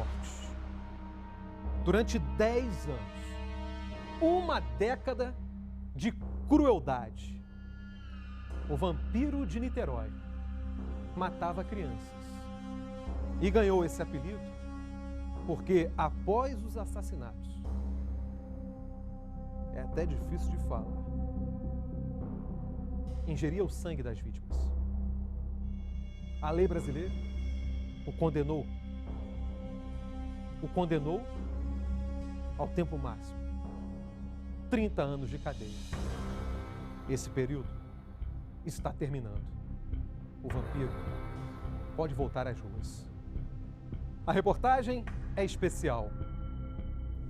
morte. Durante 10 anos, uma década de crueldade, o vampiro de Niterói matava crianças e ganhou esse apelido porque, após os assassinatos, é até difícil de falar, ingeria o sangue das vítimas. A lei brasileira o condenou ao tempo máximo, 30 anos de cadeia. Esse período está terminando. O vampiro pode voltar às ruas. A reportagem é especial.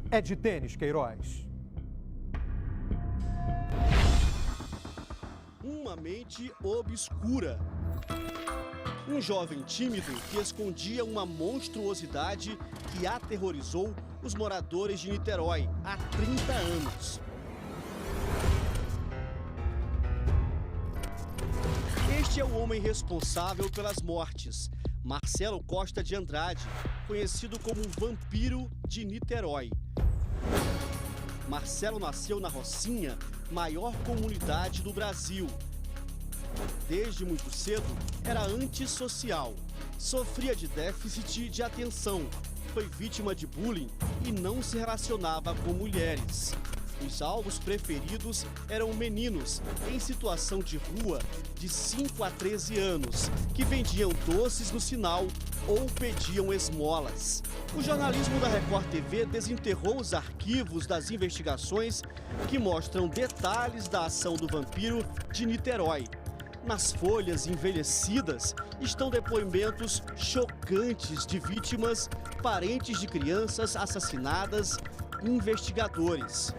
É de Denis Queiroz. Uma mente obscura. Um jovem tímido que escondia uma monstruosidade que aterrorizou os moradores de Niterói há 30 anos. Este é o homem responsável pelas mortes, Marcelo Costa de Andrade, conhecido como o Vampiro de Niterói. Marcelo nasceu na Rocinha, maior comunidade do Brasil. Desde muito cedo, era antissocial, sofria de déficit de atenção, foi vítima de bullying e não se relacionava com mulheres. Os alvos preferidos eram meninos em situação de rua de 5 a 13 anos, que vendiam doces no sinal ou pediam esmolas. O jornalismo da Record TV desenterrou os arquivos das investigações que mostram detalhes da ação do vampiro de Niterói. Nas folhas envelhecidas estão depoimentos chocantes de vítimas, parentes de crianças assassinadas, investigadores.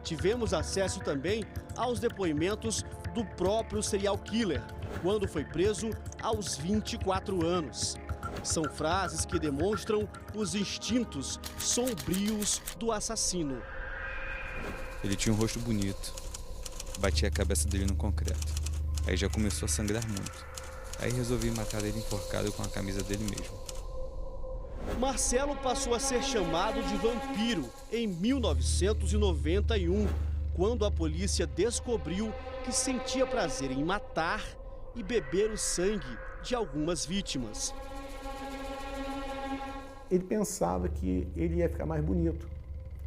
Tivemos acesso também aos depoimentos do próprio serial killer, quando foi preso aos 24 anos. São frases que demonstram os instintos sombrios do assassino. Ele tinha um rosto bonito, bati a cabeça dele no concreto. Aí já começou a sangrar muito. Aí resolvi matar ele enforcado com a camisa dele mesmo. Marcelo passou a ser chamado de vampiro em 1991, quando a polícia descobriu que sentia prazer em matar e beber o sangue de algumas vítimas. Ele pensava que ele ia ficar mais bonito,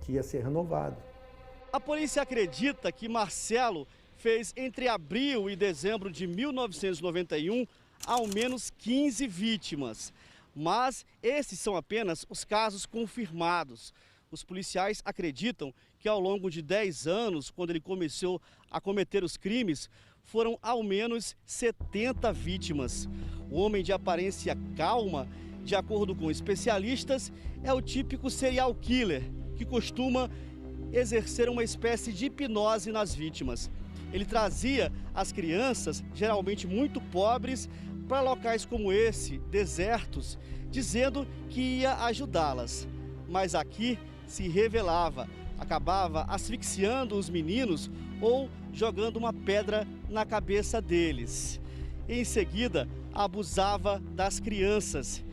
que ia ser renovado. A polícia acredita que Marcelo fez entre abril e dezembro de 1991 ao menos 15 vítimas. Mas esses são apenas os casos confirmados. Os policiais acreditam que ao longo de 10 anos, quando ele começou a cometer os crimes, foram ao menos 70 vítimas. O homem de aparência calma, de acordo com especialistas, é o típico serial killer, que costuma exercer uma espécie de hipnose nas vítimas. Ele trazia as crianças, geralmente muito pobres, para locais como esse, desertos, dizendo que ia ajudá-las. Mas aqui se revelava, acabava asfixiando os meninos ou jogando uma pedra na cabeça deles. Em seguida, abusava das crianças.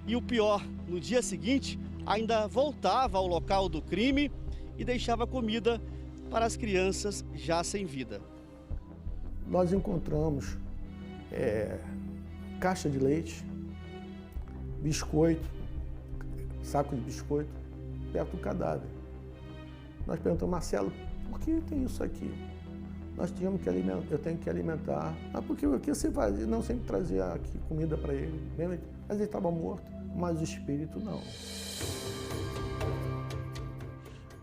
E o pior, no dia seguinte, ainda voltava ao local do crime e deixava comida para as crianças já sem vida. Nós encontramos caixa de leite, biscoito, saco de biscoito, perto do cadáver. Nós perguntamos, Marcelo, por que tem isso aqui? Nós tínhamos que alimentar, eu tenho que alimentar. Ah, porque o que você fazia? Não, sempre trazia aqui comida para ele. Mas ele estava morto, mas o espírito não.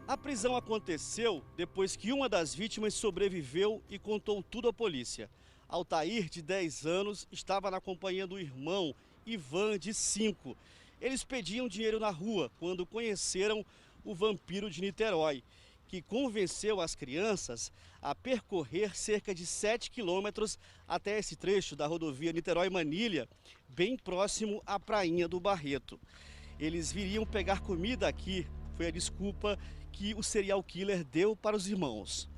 A prisão aconteceu depois que uma das vítimas sobreviveu e contou tudo à polícia. Altair, de 10 anos, estava na companhia do irmão, Ivan, de 5. Eles pediam dinheiro na rua quando conheceram o vampiro de Niterói, que convenceu as crianças a percorrer cerca de 7 quilômetros até esse trecho da rodovia Niterói-Manilha, bem próximo à prainha do Barreto. Eles viriam pegar comida aqui, foi a desculpa que o serial killer deu para os irmãos.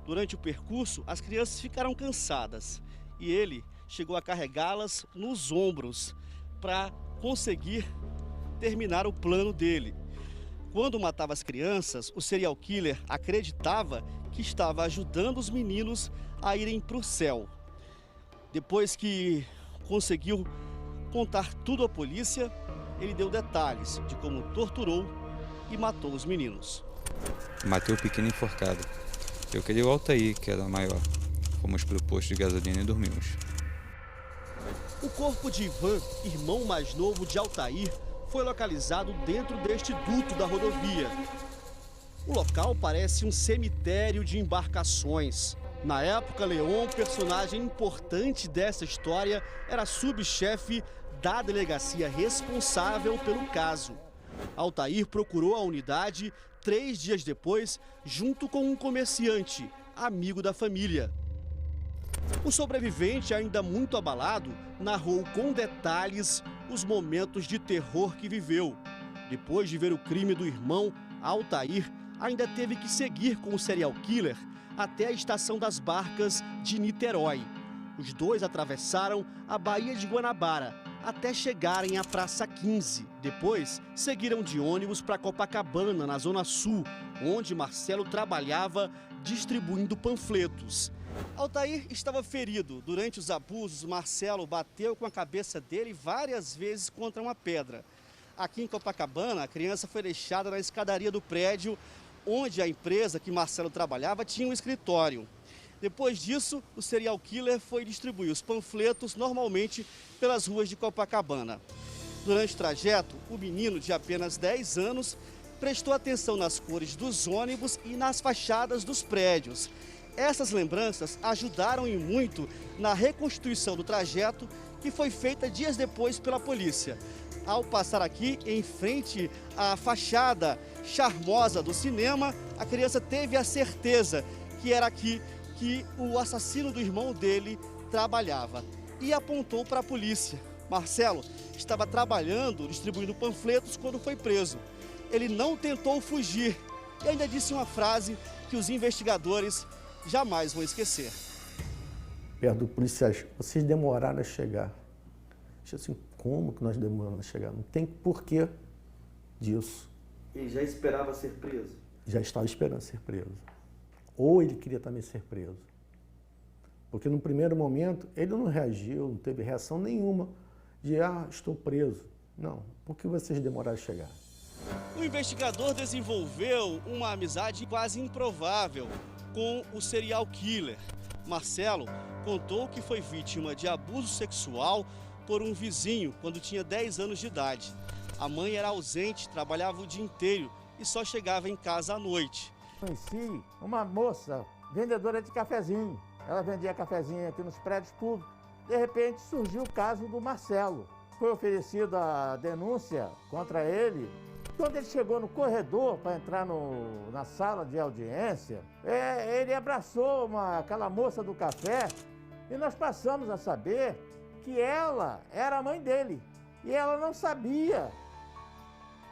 Durante o percurso, as crianças ficaram cansadas e ele chegou a carregá-las nos ombros para conseguir terminar o plano dele. Quando matava as crianças, o serial killer acreditava que estava ajudando os meninos a irem para o céu. Depois que conseguiu contar tudo à polícia, ele deu detalhes de como torturou e matou os meninos. Matei o pequeno enforcado. Eu queria o Altair, que era maior. Fomos para o posto de gasolina e dormimos. O corpo de Ivan, irmão mais novo de Altair, foi localizado dentro deste duto da rodovia. O local parece um cemitério de embarcações. Na época, Leon, personagem importante dessa história, era subchefe da delegacia responsável pelo caso. Altair procurou a unidade 3 dias depois, junto com um comerciante, amigo da família. O sobrevivente, ainda muito abalado, narrou com detalhes os momentos de terror que viveu. Depois de ver o crime do irmão, Altair ainda teve que seguir com o serial killer até a estação das barcas de Niterói. Os dois atravessaram a Baía de Guanabara até chegarem à Praça 15. Depois, seguiram de ônibus para Copacabana, na Zona Sul, onde Marcelo trabalhava distribuindo panfletos. Altair estava ferido. Durante os abusos, Marcelo bateu com a cabeça dele várias vezes contra uma pedra. Aqui em Copacabana, a criança foi deixada na escadaria do prédio onde a empresa que Marcelo trabalhava tinha um escritório. Depois disso, o serial killer foi distribuir os panfletos normalmente pelas ruas de Copacabana. Durante o trajeto, o menino de apenas 10 anos prestou atenção nas cores dos ônibus e nas fachadas dos prédios. Essas lembranças ajudaram e muito na reconstituição do trajeto que foi feita dias depois pela polícia. Ao passar aqui, em frente à fachada charmosa do cinema, a criança teve a certeza que era aqui que o assassino do irmão dele trabalhava e apontou para a polícia. Marcelo estava trabalhando, distribuindo panfletos quando foi preso. Ele não tentou fugir e ainda disse uma frase que os investigadores jamais vão esquecer. Perto do policial, vocês demoraram a chegar. Eu disse assim, como que nós demoramos a chegar? Não tem porquê disso. Ele já esperava ser preso? Já estava esperando ser preso. Ou ele queria também ser preso. Porque no primeiro momento ele não reagiu, não teve reação nenhuma de estou preso. Não, por que vocês demoraram a chegar? O investigador desenvolveu uma amizade quase improvável com o serial killer. Marcelo contou que foi vítima de abuso sexual por um vizinho quando tinha 10 anos de idade. A mãe era ausente, trabalhava o dia inteiro e só chegava em casa à noite. Conheci uma moça, vendedora de cafezinho. Ela vendia cafezinho aqui nos prédios públicos. De repente surgiu o caso do Marcelo. Foi oferecida a denúncia contra ele. Quando ele chegou no corredor para entrar na sala de audiência, ele abraçou aquela moça do café e nós passamos a saber que ela era a mãe dele. E ela não sabia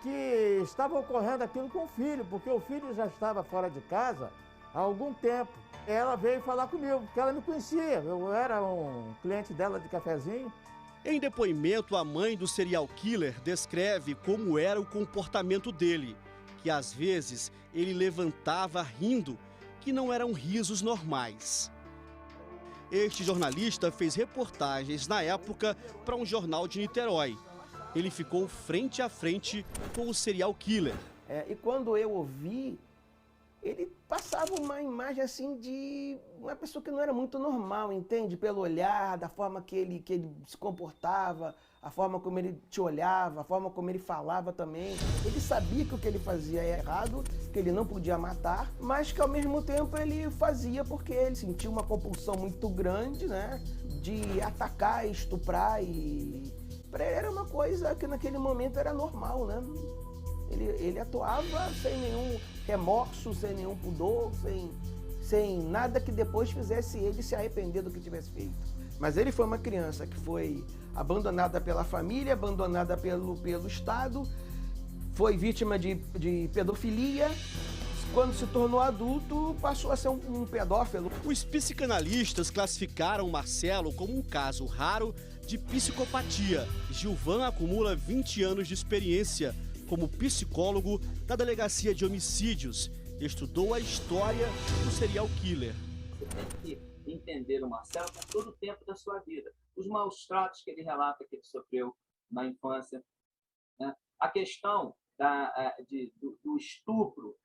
que estava ocorrendo aquilo com o filho, porque o filho já estava fora de casa há algum tempo. Ela veio falar comigo, porque ela me conhecia, eu era um cliente dela de cafezinho. Em depoimento, a mãe do serial killer descreve como era o comportamento dele, que às vezes ele levantava rindo, que não eram risos normais. Este jornalista fez reportagens na época para um jornal de Niterói. Ele ficou frente a frente com o serial killer. E quando eu ouvi, ele passava uma imagem assim de uma pessoa que não era muito normal, entende? Pelo olhar, da forma que ele se comportava, a forma como ele te olhava, a forma como ele falava também. Ele sabia que o que ele fazia era errado, que ele não podia matar, mas que ao mesmo tempo ele fazia porque ele sentia uma compulsão muito grande, né? De atacar, estuprar e... Para ele era uma coisa que naquele momento era normal, né? Ele atuava sem nenhum remorso, sem nenhum pudor, sem nada que depois fizesse ele se arrepender do que tivesse feito. Mas ele foi uma criança que foi abandonada pela família, abandonada pelo Estado, foi vítima de pedofilia. Quando se tornou adulto, passou a ser um pedófilo. Os psicanalistas classificaram Marcelo como um caso raro de psicopatia. Gilvan acumula 20 anos de experiência como psicólogo da Delegacia de Homicídios. Estudou a história do serial killer. Você tem que entender o Marcelo por todo o tempo da sua vida. Os maus tratos que ele relata que ele sofreu na infância, né? A questão do estupro,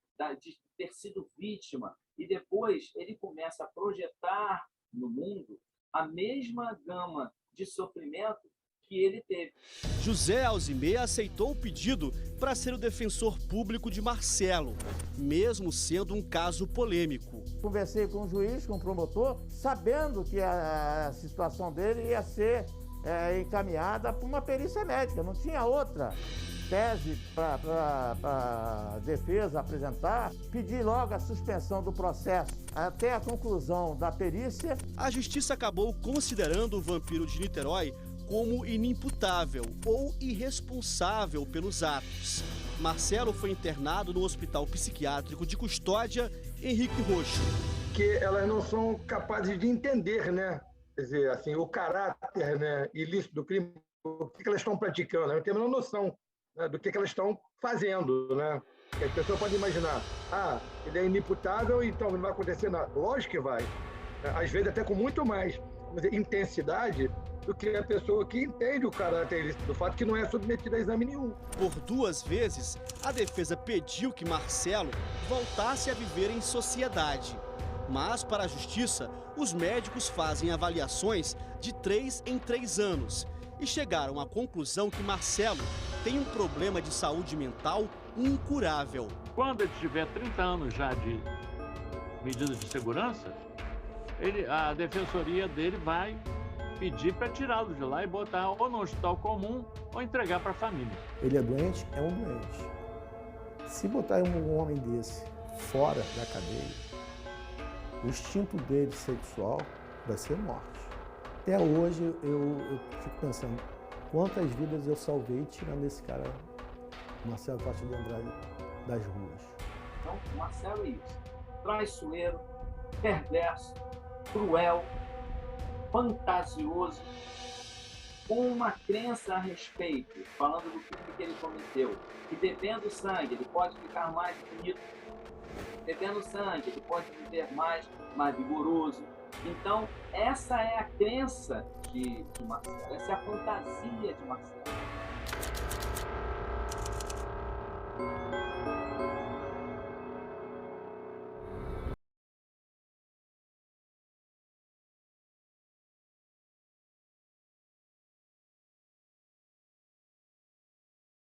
de ter sido vítima, e depois ele começa a projetar no mundo a mesma gama de sofrimento que ele teve. José Alzimê aceitou o pedido para ser o defensor público de Marcelo, mesmo sendo um caso polêmico. Conversei com o juiz, com o promotor, sabendo que a situação dele ia ser encaminhada para uma perícia médica, não tinha outra tese para a defesa apresentar. Pedi logo a suspensão do processo até a conclusão da perícia. A justiça acabou considerando o vampiro de Niterói como inimputável ou irresponsável pelos atos. Marcelo foi internado no Hospital Psiquiátrico de Custódia Henrique Roxo. Que elas não são capazes de entender, né? Quer dizer, assim, o caráter, né, ilícito do crime, o que elas estão praticando, não tem a menor noção, né, do que elas estão fazendo, né? Porque as pessoas podem imaginar, ele é inimputável, então não vai acontecer nada. Lógico que vai. Às vezes até com muito mais intensidade do que a pessoa que entende o caráter do fato que não é submetida a exame nenhum. Por 2 vezes, a defesa pediu que Marcelo voltasse a viver em sociedade. Mas, para a justiça, os médicos fazem avaliações de 3 em 3 anos e chegaram à conclusão que Marcelo tem um problema de saúde mental incurável. Quando ele tiver 30 anos já de medidas de segurança, a defensoria dele vai pedir para tirá-lo de lá e botar ou no hospital comum ou entregar para a família. Ele é doente? É um doente. Se botar um homem desse fora da cadeia, o instinto dele sexual vai ser morte. Até hoje eu fico pensando quantas vidas eu salvei tirando esse cara, Marcelo Costa de Andrade, das ruas. Então, o Marcelo é isso. Traiçoeiro, perverso, cruel, fantasioso, com uma crença a respeito, falando do crime que ele cometeu, que bebendo sangue ele pode ficar mais bonito, bebendo sangue ele pode viver mais vigoroso. Então, essa é a crença de Marcelo, essa é a fantasia de Marcelo.